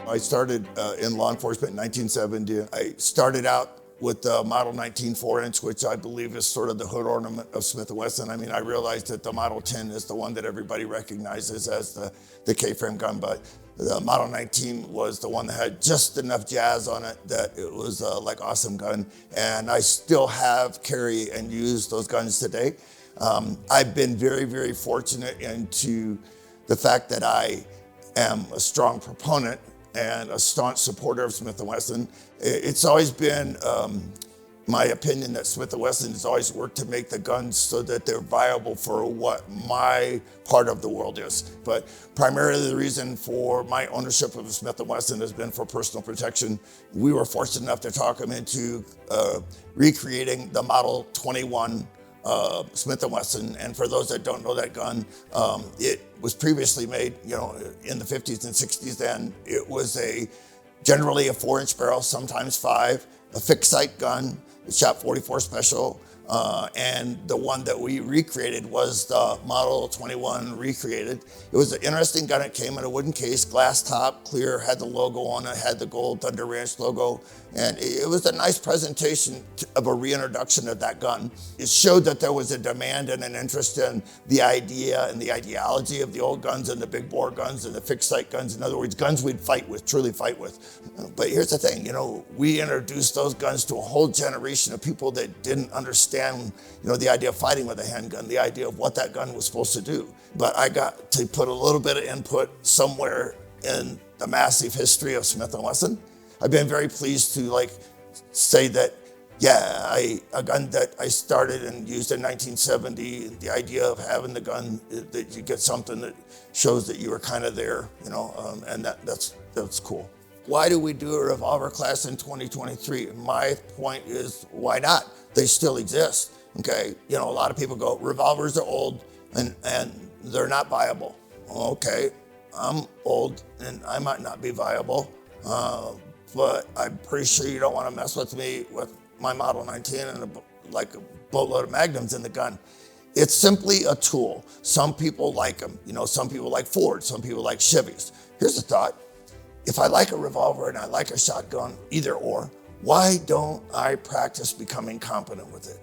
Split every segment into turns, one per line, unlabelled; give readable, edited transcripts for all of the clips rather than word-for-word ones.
I started in law enforcement in 1970. I started out with the Model 19 4-inch, which I believe is sort of the hood ornament of Smith Wesson. I mean, I realized that the Model 10 is the one that everybody recognizes as the K-frame gun, but the Model 19 was the one that had just enough jazz on it that it was like awesome gun. And I still have, carry, and use those guns today. I've been very, very fortunate into the fact that I am a strong proponent and a staunch supporter of Smith & Wesson. It's always been my opinion that Smith & Wesson has always worked to make the guns so that they're viable for what my part of the world is. But primarily the reason for my ownership of Smith & Wesson has been for personal protection. We were fortunate enough to talk him into recreating the Model 21 Smith & Wesson, and for those that don't know that gun, it was previously made, in the 50s and 60s. And it was generally a 4-inch barrel, sometimes 5, a fixed sight gun. It shot 44 special, and the one that we recreated was the Model 21 recreated. It was an interesting gun. It came in a wooden case, glass top, clear, had the logo on it, had the gold Thunder Ranch logo, and it was a nice presentation of a reintroduction of that gun. It showed that there was a demand and an interest in the idea and the ideology of the old guns and the big bore guns and the fixed sight guns. In other words, guns we'd fight with, truly fight with. But here's the thing, we introduced those guns to a whole generation of people that didn't understand, the idea of fighting with a handgun, the idea of what that gun was supposed to do. But I got to put a little bit of input somewhere in the massive history of Smith & Wesson. I've been very pleased to say that, a gun that I started and used in 1970, the idea of having the gun, that you get something that shows that you were kind of there, and that's cool. Why do we do a revolver class in 2023? My point is, why not? They still exist, okay? A lot of people go, revolvers are old and they're not viable. Okay, I'm old and I might not be viable, but I'm pretty sure you don't want to mess with me with my Model 19 and a boatload of magnums in the gun. It's simply a tool. Some people like them. Some people like Ford, some people like Chevys. Here's a thought. If I like a revolver and I like a shotgun, either or, why don't I practice becoming competent with it?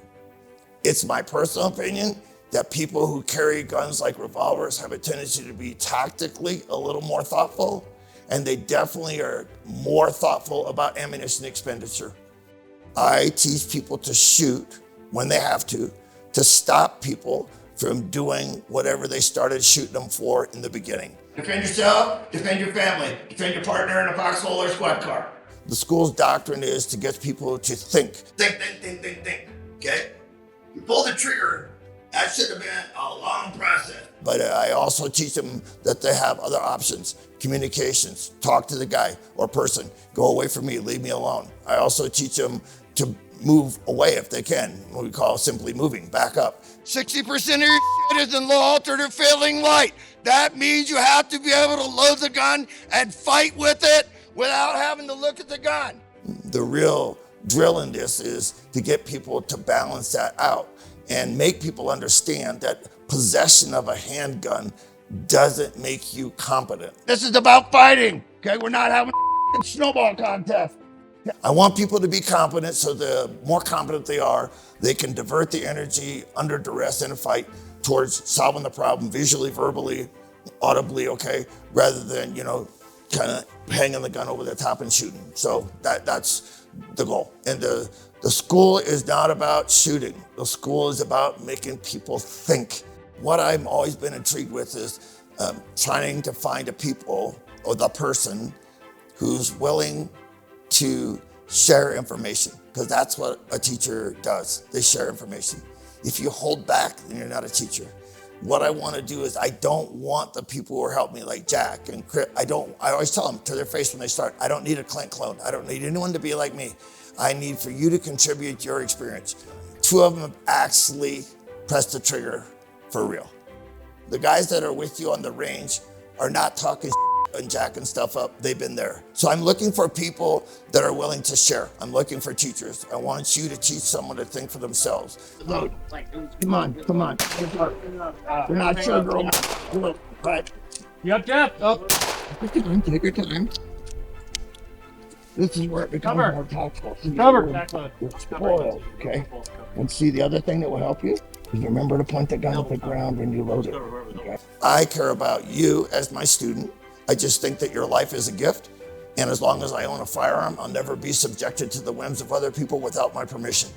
It's my personal opinion that people who carry guns like revolvers have a tendency to be tactically a little more thoughtful, and they definitely are more thoughtful about ammunition expenditure. I teach people to shoot when they have to stop people from doing whatever they started shooting them for in the beginning. Defend yourself, defend your family, defend your partner in a foxhole or squad car. The school's doctrine is to get people to think. Think, okay? You pull the trigger, that should have been a long process. But I also teach them that they have other options, communications, talk to the guy or person, go away from me, leave me alone. I also teach them to move away if they can, what we call simply moving, back up. 60% of your shit is in low altered or failing light. That means you have to be able to load the gun and fight with it without having to look at the gun. The real drill in this is to get people to balance that out and make people understand that possession of a handgun doesn't make you competent. This is about fighting, okay? We're not having a snowball contest. I want people to be competent, so the more competent they are, they can divert the energy under duress in a fight towards solving the problem visually, verbally, audibly, okay, rather than, kind of hanging the gun over the top and shooting. So that's the goal. And the school is not about shooting. The school is about making people think. What I've always been intrigued with is trying to find a people or the person who's willing to share information, because that's what a teacher does. They share information. If you hold back, then you're not a teacher. What I want to do is I don't want the people who are helping me like Jack and Chris. I always tell them to their face when they start, I don't need a Clint clone. I don't need anyone to be like me. I need for you to contribute your experience. 2 of them have actually pressed the trigger for real. The guys that are with you on the range are not talking and jacking stuff up. They've been there. So I'm looking for people that are willing to share. I'm looking for teachers. I want you to teach someone to think for themselves. Load. Come on. You're not sure, girl. Right.
Yep.
Take your time. This is where it becomes
Cover.
more tactical. See,
Cover.
you're spoiled, okay? And see, the other thing that will help you is remember to point the gun at the ground when you load it. Okay? I care about you as my student. I just think that your life is a gift. And as long as I own a firearm, I'll never be subjected to the whims of other people without my permission.